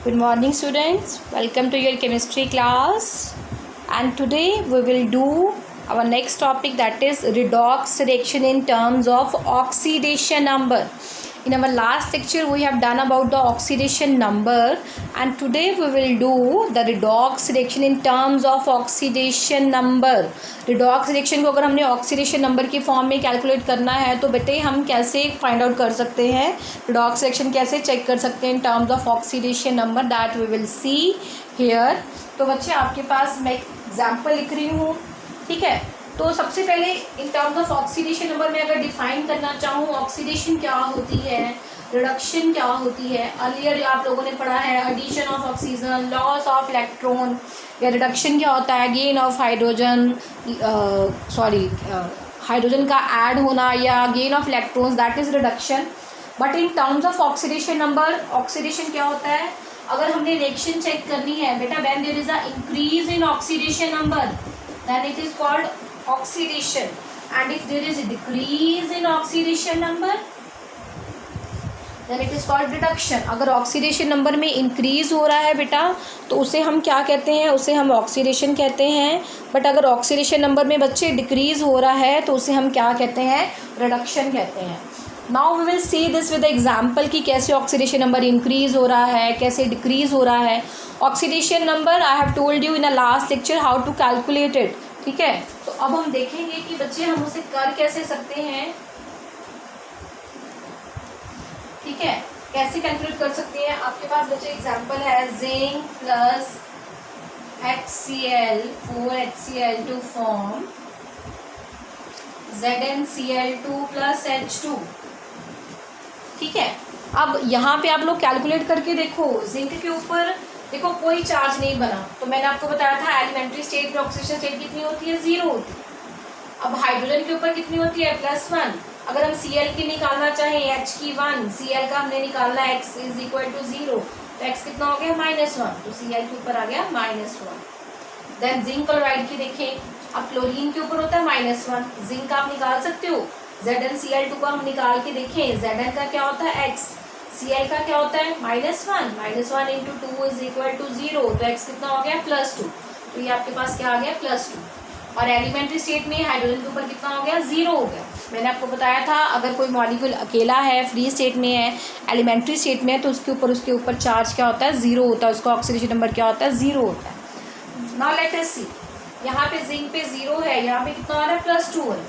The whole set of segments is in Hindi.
Good morning students, welcome to your chemistry class, and today we will do our next topic, that is redox reaction in terms of oxidation number. In our last lecture we have done about the oxidation number, and today we will do the redox reaction in terms of oxidation number. redox reaction को अगर हमने oxidation number की फॉर्म में कैलकुलेट करना है तो बेटे हम कैसे फाइंड आउट कर सकते हैं, redox reaction कैसे चेक कर सकते हैं in terms of oxidation number, that we will see here. तो बच्चे आपके पास मैं एग्जाम्पल लिख रही हूँ, ठीक है. तो सबसे पहले इन टर्म्स ऑफ ऑक्सीडेशन नंबर में अगर डिफाइन करना चाहूँ, ऑक्सीडेशन क्या होती है, रिडक्शन क्या होती है. अर्लियर आप लोगों ने पढ़ा है addition of oxygen, loss of electron, या रिडक्शन क्या होता है, गेन ऑफ हाइड्रोजन, हाइड्रोजन का ऐड होना या gain of electrons, that is reduction. But in terms of oxidation number, oxidation क्या होता है, अगर हमने रिएक्शन चेक करनी है बेटा, when there is a increase in oxidation number then it is called oxidation, and if there is a decrease in oxidation number then it is called reduction. अगर ऑक्सीडेशन नंबर में इंक्रीज हो रहा है बेटा तो उसे हम क्या कहते हैं, उसे हम ऑक्सीडेशन कहते हैं. बट अगर ऑक्सीडेशन नंबर में बच्चे डिक्रीज हो रहा है तो उसे हम क्या कहते हैं, रिडक्शन कहते हैं. Now we will see this with example कि कैसे ऑक्सीडेशन नंबर इंक्रीज हो रहा है, कैसे डिक्रीज हो रहा है. Oxidation number I have told you in a last lecture how to calculate it, ठीक है. तो अब हम देखेंगे कि बच्चे हम उसे कर कैसे सकते हैं, ठीक है, कैसे कैलकुलेट कर सकते हैं. आपके पास बच्चे एग्जांपल है zinc plus HCl 4HCl to form ZnCl2 plus H2, ठीक है. अब यहाँ पे आप लोग कैलकुलेट करके देखो, जिंक के ऊपर देखो कोई चार्ज नहीं बना, तो मैंने आपको बताया था एलिमेंट्री स्टेट में ऑक्सीडेशन स्टेट कितनी होती है, 0 होती है. अब हाइड्रोजन के ऊपर कितनी होती है, +1. अगर हम Cl की निकालना चाहें, H की 1, Cl का हमने निकालना है x इज इक्वल टू 0, तो x कितना हो गया, -1, तो Cl के ऊपर आ गया -1. देन जिंक क्लोराइड की देखें, अब क्लोरीन के ऊपर होता है -1, जिंक आप निकाल सकते हो. ZnCl2 का हम निकाल के देखें, Zn का क्या होता है x, Cl का क्या होता है -1 इंटू 2 इज इक्वल टू 0, तो x कितना हो गया, +2, तो ये आपके पास क्या आ गया, +2. और एलिमेंट्री स्टेट में हाइड्रोजन के ऊपर कितना हो गया, 0 हो गया. मैंने आपको बताया था अगर कोई मॉलिक्यूल अकेला है, फ्री स्टेट में है, एलिमेंट्री स्टेट में है, तो उसके ऊपर चार्ज क्या होता है, 0 होता है, उसका ऑक्सीडेशन नंबर क्या होता है, 0 होता है. नाउ लेट अस सी, यहाँ पे जिंक पे 0 है, यहाँ पे कितना हो रहा है, +2 है.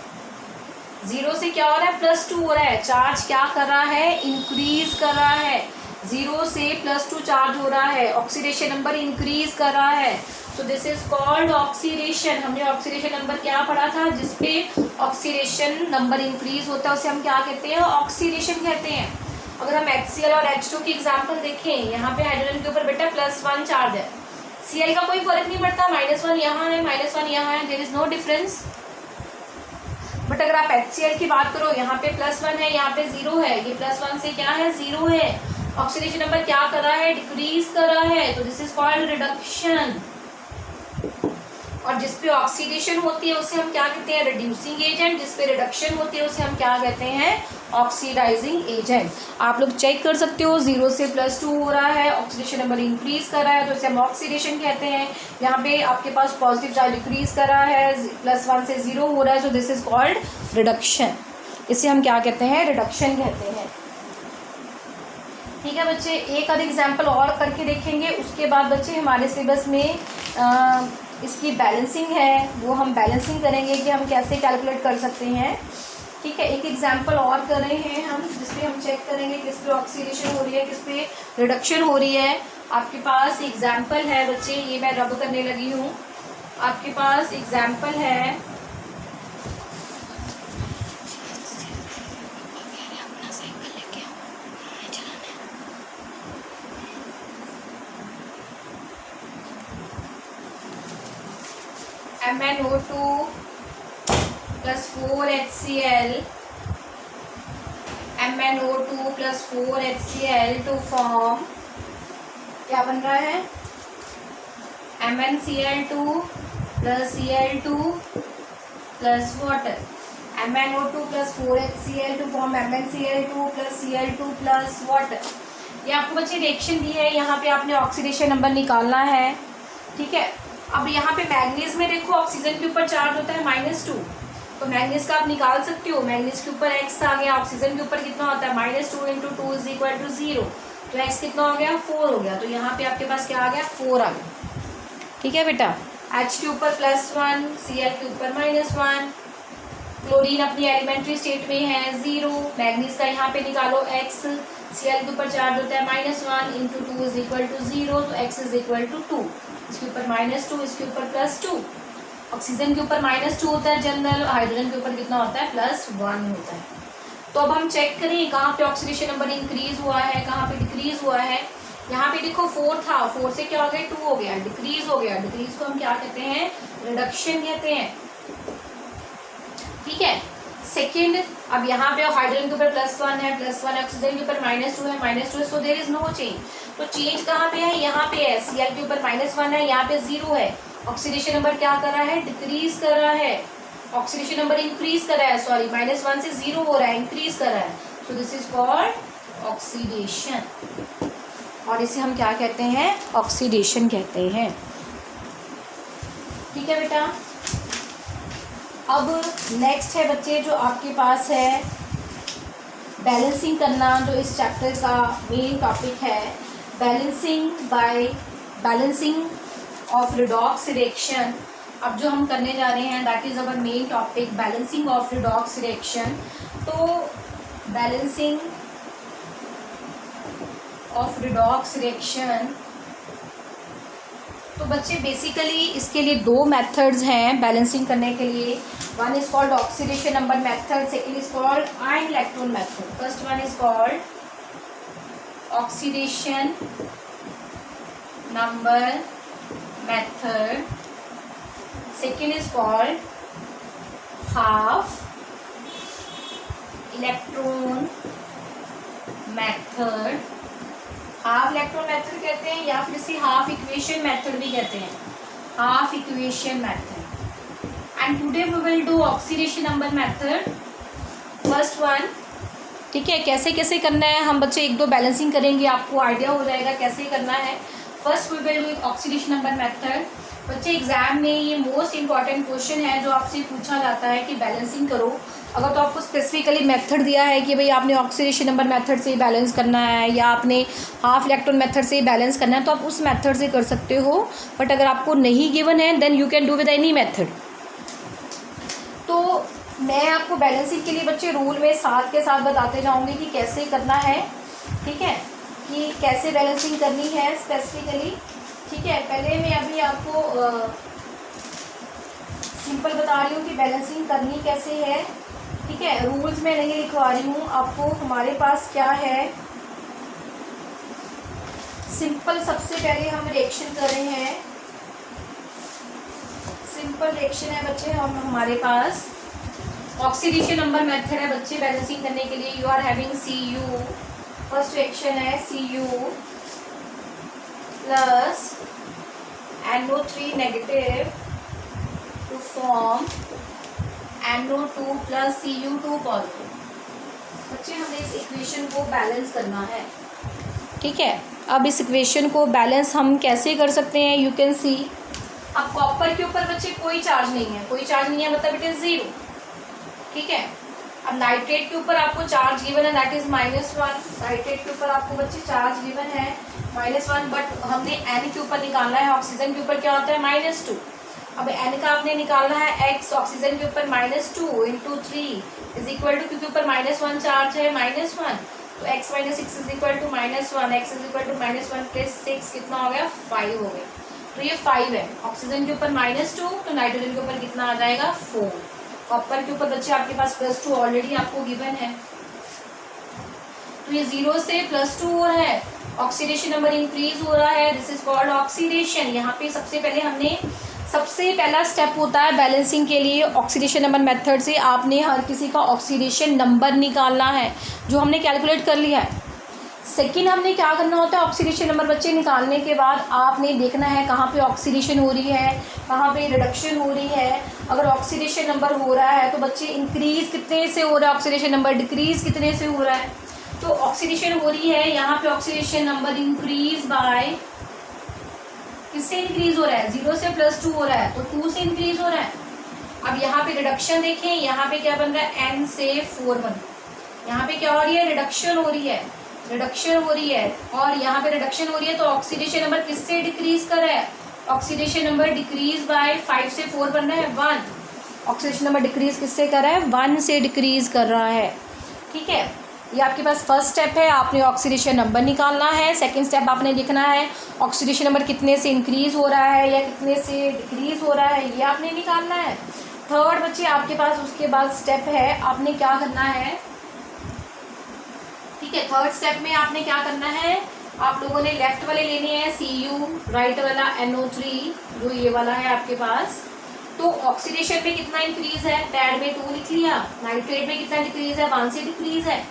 0 से क्या हो रहा है, +2 हो रहा है. चार्ज क्या कर रहा है, इंक्रीज कर रहा है. 0 से +2 चार्ज हो रहा है, ऑक्सीडेशन नंबर इंक्रीज कर रहा है. So this is called oxidation. हमने ऑक्सीडेशन नंबर क्या पढ़ा था, जिसपे ऑक्सीडेशन नंबर इंक्रीज होता है उसे हम क्या कहते हैं, ऑक्सीडेशन कहते हैं. अगर हम HCl और H2 की एग्जाम्पल देखें, यहाँ पे हाइड्रोजन के ऊपर बेटा +1 चार्ज है, Cl का कोई फर्क नहीं पड़ता, -1 यहाँ है, -1 यहाँ है, there is no difference. But अगर आप HCl की बात करो, यहाँ पे +1 है, यहाँ पे 0 है, ये +1 से क्या है, 0 है. ऑक्सीडेशन नंबर क्या कर रहा है, डिक्रीज कर रहा है, तो दिस इज कॉल्ड रिडक्शन. और जिसपे ऑक्सीडेशन होती है उसे हम क्या कहते हैं, रिड्यूसिंग एजेंट. जिसपे रिडक्शन होती है उसे हम क्या कहते हैं, ऑक्सीडाइजिंग एजेंट. आप लोग चेक कर सकते हो, 0 से +2 हो रहा है, ऑक्सीडेशन नंबर इंक्रीज कर रहा है, तो इसे हम ऑक्सीडेशन कहते हैं. यहाँ पे आपके पास पॉजिटिव चार्ज डिक्रीज कर रहा है, +1 से 0 हो रहा है, so this is called reduction. इसे हम क्या कहते हैं, रिडक्शन कहते हैं. ठीक है बच्चे, एक आध एग्जाम्पल और करके देखेंगे, उसके बाद बच्चे हमारे सिलेबस में इसकी बैलेंसिंग है, वो हम बैलेंसिंग करेंगे कि हम कैसे कैलकुलेट कर सकते हैं. ठीक है, एक एग्जाम्पल और कर रहे हैं हम, जिसपे हम चेक करेंगे किस पे ऑक्सीडेशन हो रही है, किस पे रिडक्शन हो रही है. आपके पास एग्जाम्पल है बच्चे, ये मैं रब करने लगी हूँ. आपके पास एग्जाम्पल है, MnO2 plus 4HCl, MnO2 plus 4HCl to form क्या बन रहा है, MnCl2 plus Cl2 plus water. MnO2 plus 4HCl to form MnCl2 plus Cl2 plus water. ये आपको बच्चे रिएक्शन दी है, यहाँ पे आपने ऑक्सीडेशन नंबर निकालना है, ठीक है। अब यहाँ पे मैग्नीज में देखो ऑक्सीजन के ऊपर चार्ज होता है -2, तो मैग्नीज का आप निकाल सकते हो। मैग्नीज के ऊपर x आ गया, ऑक्सीजन के ऊपर कितना होता है -2 × 2 = 0, तो x कितना हो गया 4 हो गया, तो यहाँ पे आपके पास क्या आ गया 4 आ गया, ठीक है बेटा। H के ऊपर +1, Cl के ऊपर -1, क्लोरीन अपनी एलिमेंट्री स्टेट में है 0, मैग्नीज का यहाँ पे निकालो x, Cl के ऊपर चार्ज होता है -1 × 2 = 0, तो x = 2, इसके ऊपर -2, इसके ऊपर +2, ऑक्सीजन के ऊपर -2 होता है जनरल, हाइड्रोजन के ऊपर कितना होता है +1 होता है। तो अब हम चेक करें कहाँ पे ऑक्सीडेशन नंबर इंक्रीज हुआ है, कहाँ पे डिक्रीज हुआ है। यहाँ पे देखो 4 था, 4 से क्या हो गया 2 हो गया, डिक्रीज हो गया। डिक्रीज को हम क्या कहते हैं, रिडक्शन कहते हैं, ठीक है। सेकेंड, अब यहाँ पे हाइड्रोजन के ऊपर +1 है, +1 ऑक्सीजन के ऊपर -2 है, -2 so there is no change. तो चेंज कहाँ पे है, यहाँ पे है। Cl के ऊपर -1 है, यहाँ पे 0 है। ऑक्सीडेशन नंबर क्या कर रहा है, डिक्रीज कर रहा है। ऑक्सीडेशन नंबर इंक्रीज कर रहा है, सॉरी -1 से 0 हो रहा है, इंक्रीज कर रहा है। So this is called oxidation, और इसे हम क्या कहते हैं, ऑक्सीडेशन कहते हैं, ठीक है बेटा। अब नेक्स्ट है बच्चे जो आपके पास है बैलेंसिंग करना, जो इस चैप्टर का मेन टॉपिक है, बैलेंसिंग ऑफ रिडॉक्स रिएक्शन। अब जो हम करने जा रहे हैं that is our main topic, balancing of redox reaction. तो बैलेंसिंग ऑफ रिडॉक्स रिएक्शन, तो बच्चे बेसिकली इसके लिए 2 मेथड्स हैं बैलेंसिंग करने के लिए। One is called oxidation number method, second is called ion electron method. First one is called oxidation number method, second is called half electron method. Half electron method कहते हैं या फिर इसे हाफ इक्वेशन मेथड भी कहते हैं, half equation method. And today we will do oxidation number method, first one, ठीक है। कैसे कैसे करना है हम बच्चे 1-2 बैलेंसिंग करेंगे, आपको आइडिया हो जाएगा कैसे करना है। First we will do oxidation number method. बच्चे एग्जाम में ये मोस्ट इंपॉर्टेंट क्वेश्चन है जो आपसे पूछा जाता है कि बैलेंसिंग करो। अगर तो आपको स्पेसिफिकली मेथड दिया है कि भाई आपने ऑक्सीडेशन नंबर मेथड से बैलेंस करना है या आपने हाफ इलेक्ट्रॉन मेथड से बैलेंस करना है, तो आप उस मेथड से कर सकते हो। बट अगर आपको नहीं गिवन है then you can do with any method. तो मैं आपको बैलेंसिंग के लिए बच्चे रूल में साथ के साथ बताते जाऊंगी कि कैसे करना है, ठीक है, कि कैसे बैलेंसिंग करनी है स्पेसिफिकली, ठीक है। पहले मैं अभी आपको सिंपल बता रही हूँ कि बैलेंसिंग करनी कैसे है, ठीक है। रूल्स में नहीं लिखवा रही हूँ आपको। हमारे पास क्या है, सिंपल सबसे पहले हम रिएक्शन कर रहे हैं, सिंपल रिएक्शन है बच्चे। हमारे पास ऑक्सीडेशन नंबर मेथड है बच्चे बैलेंसिंग करने के लिए। You are having Cu, first reaction है Cu plus NO3 negative to form NO2 plus Cu2 positive. बच्चे हमें इस इक्वेशन को बैलेंस करना है, ठीक है। अब इस इक्वेशन को बैलेंस हम कैसे कर सकते हैं, यू कैन सी। अब कॉपर के ऊपर बच्चे कोई चार्ज नहीं है, कोई चार्ज नहीं है मतलब इट इज 0, ठीक है। अब नाइट्रेट के ऊपर आपको चार्ज गिवन है दैट इज -1। नाइट्रेट के ऊपर आपको बच्चे चार्ज गिवन है -1, बट हमने N के ऊपर निकालना है। ऑक्सीजन के ऊपर क्या होता है -2। अब N का आपने निकालना है x, ऑक्सीजन के ऊपर -2 × 3 इज इक्वल टू, क्योंकि ऊपर -1 चार्ज है -1, तो x - 6 is equal to -1, x is equal to -1 + 6 कितना हो गया 5 हो गया। तो ये 5 है। ऑक्सीजन के ऊपर -2, तो नाइट्रोजन के ऊपर कितना आ जाएगा 4। कॉपर के ऊपर बच्चे आपके पास +2 ऑलरेडी आपको गिवन है, तो ये 0 से +2 हो रहा है, ऑक्सीडेशन नंबर इंक्रीज हो रहा है, दिस इज कॉल्ड ऑक्सीडेशन। यहाँ पे सबसे पहला स्टेप होता है बैलेंसिंग के लिए ऑक्सीडेशन नंबर मेथड से आपने हर किसी का ऑक्सीडेशन नंबर निकालना है, जो हमने कैलकुलेट कर लिया है। सेकेंड हमने क्या करना होता है, ऑक्सीडेशन नंबर बच्चे निकालने के बाद आपने देखना है कहाँ पे ऑक्सीडेशन हो रही है, कहाँ पे रिडक्शन हो रही है। अगर ऑक्सीडेशन नंबर हो रहा है तो बच्चे इंक्रीज कितने से हो रहा है ऑक्सीडेशन नंबर, डिक्रीज कितने से हो रहा है। तो ऑक्सीडेशन हो रही है, यहाँ पे ऑक्सीडेशन नंबर इंक्रीज बाय, किससे इंक्रीज हो रहा है, 0 से +2 हो रहा है, तो 2 से इंक्रीज हो रहा है। अब यहाँ पे रिडक्शन देखें, यहाँ पे क्या बन रहा है, n से 4 बन, यहाँ पे क्या हो रही है, रिडक्शन हो रही है, रिडक्शन हो रही है, और यहाँ पे रिडक्शन हो रही है, तो ऑक्सीडेशन नंबर किससे डिक्रीज कर रहा है, ऑक्सीडेशन नंबर डिक्रीज बाय 5 से 4 बन रहा है 1, ऑक्सीडेशन नंबर डिक्रीज किससे कर रहा है, 1 से डिक्रीज कर रहा है। ठीक है, ये आपके पास फर्स्ट स्टेप है, आपने ऑक्सीडेशन नंबर निकालना है। सेकंड स्टेप आपने लिखना है ऑक्सीडेशन नंबर कितने से इंक्रीज हो रहा है या कितने से डिक्रीज हो रहा है, ये आपने निकालना है। थर्ड बच्चे आपके पास उसके बाद स्टेप है, आपने क्या करना है, ठीक है, थर्ड स्टेप में आपने क्या करना है, आप लोगों ने लेफ्ट वाले लेने हैं Cu, राइट वाला NO3 जो ये वाला है आपके पास। तो ऑक्सीडेशन में कितना इंक्रीज है, पैड में 2 लिख लिया, नाइट्रेट में कितना डिक्रीज है, 1 से डिक्रीज है।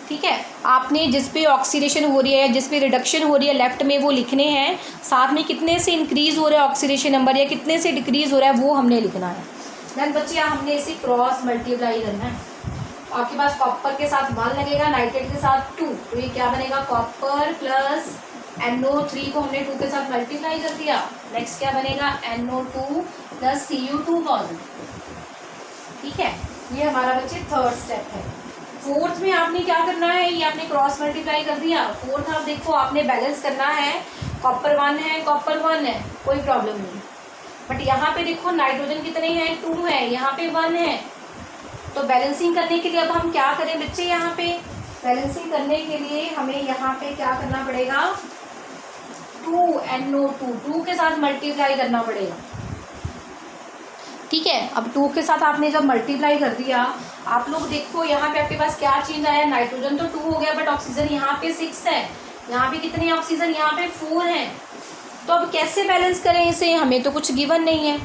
ठीक है, आपने जिस पे ऑक्सीडेशन हो रही है, जिस पे रिडक्शन हो रही है लेफ्ट में वो लिखने हैं, साथ में कितने से इंक्रीज हो रहा है ऑक्सीडेशन नंबर या कितने से डिक्रीज हो रहा है वो हमने लिखना है। देन बच्चे हमने इसे क्रॉस मल्टीप्लाई करना है। आपके पास कॉपर के साथ 1 लगेगा, नाइट्रेट के साथ 2, तो ये क्या बनेगा, कॉपर प्लस NO3 को हमने 2 के साथ मल्टीप्लाई कर दिया। नेक्स्ट क्या बनेगा, NO2 प्लस Cu2 पॉजिटिव। ठीक है, ये हमारा बच्चे थर्ड स्टेप है। फोर्थ में आपने क्या करना है, ये आपने क्रॉस मल्टीप्लाई कर दिया। फोर्थ आप देखो आपने बैलेंस करना है, कॉपर 1 है, कॉपर 1 है, कोई प्रॉब्लम नहीं, बट यहाँ पे देखो नाइट्रोजन कितने हैं, 2 है, यहाँ पे 1 है। तो बैलेंसिंग करने के लिए अब हम क्या करें बच्चे, यहाँ पे बैलेंसिंग करने के लिए हमें यहाँ पे क्या करना पड़ेगा, 2NO2 2 के साथ मल्टीप्लाई करना पड़ेगा। ठीक है, अब 2 के साथ आपने जब मल्टीप्लाई कर दिया, आप लोग देखो यहाँ पे आपके पास क्या चेंज आया, नाइट्रोजन तो 2 हो गया बट ऑक्सीजन यहाँ पे 6 है, यहाँ पे कितने ऑक्सीजन, यहाँ पे 4 है। तो अब कैसे बैलेंस करें इसे, हमें तो कुछ गिवन नहीं है।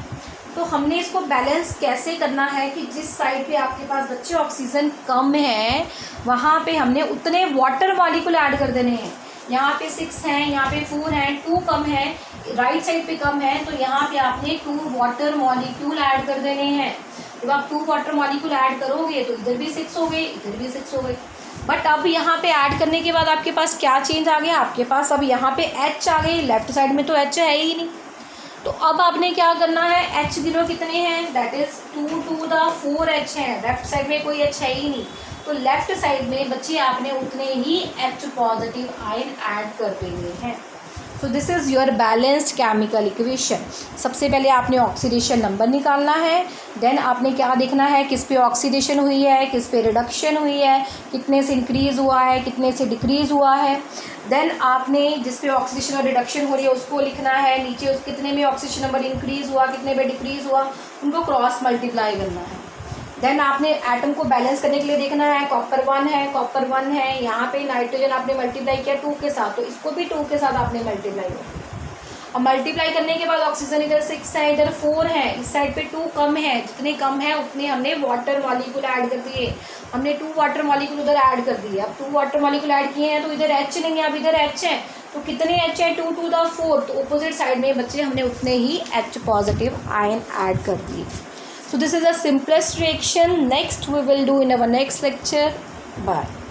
तो हमने इसको बैलेंस कैसे करना है कि जिस साइड पे आपके पास बच्चे ऑक्सीजन कम है वहाँ पे हमने उतने वाटर मॉलिक्यूल ऐड कर देने हैं। यहाँ पे 6 हैं, यहाँ पे 4 हैं, 2 कम है, राइट साइड पे कम है, तो यहाँ पे आपने 2 वाटर मॉलिक्यूल ऐड कर देने हैं। जब आप 2 वाटर मॉलिक्यूल ऐड करोगे तो इधर भी 6 हो गए, इधर भी 6 हो गए। बट अब यहाँ पे ऐड करने के बाद आपके पास क्या चेंज आ गया, आपके पास अब यहाँ पे H आ गई, लेफ्ट साइड में तो H है ही नहीं। तो अब आपने क्या करना है, H गिनो कितने हैं, that is 2 to the 4H है, लेफ्ट साइड में कोई H है ही नहीं, तो लेफ्ट साइड में बच्चे आपने उतने ही H पॉजिटिव आयन ऐड कर देने हैं। So this is your balanced chemical equation. सबसे पहले आपने ऑक्सीडेशन नंबर निकालना है, देन आपने क्या देखना है, किस पे ऑक्सीडेशन हुई है, किस पे रिडक्शन हुई है, कितने से इंक्रीज़ हुआ है, कितने से डिक्रीज़ हुआ है। देन आपने जिस पे ऑक्सीडेशन और रिडक्शन हो रही है उसको लिखना है, नीचे उस कितने में ऑक्सीडेशन नंबर इंक्रीज़ हुआ, कितने में डिक्रीज़ हुआ, उनको क्रॉस मल्टीप्लाई करना है। देन आपने एटम को बैलेंस करने के लिए देखना है, कॉपर 1 है, कॉपर 1 है, यहाँ पे नाइट्रोजन आपने मल्टीप्लाई किया 2 के साथ, तो इसको भी 2 के साथ आपने मल्टीप्लाई किया। अब मल्टीप्लाई करने के बाद ऑक्सीजन इधर 6 है, इधर 4 है, इस साइड पे 2 कम है, जितने कम है उतने हमने वाटर मॉलिक्यूल ऐड कर दिए। हमने 2 वाटर मॉलिक्यूल उधर ऐड कर दिए। अब 2 वाटर मॉलिक्यूल ऐड किए हैं तो इधर H नहीं है, अब इधर H है, तो कितने H है, 2 to the 4, तो ऑपोजिट साइड में बच्चे हमने उतने ही H पॉजिटिव आयन ऐड कर दिए। So this is the simplest reaction. Next we will do in our next lecture. Bye.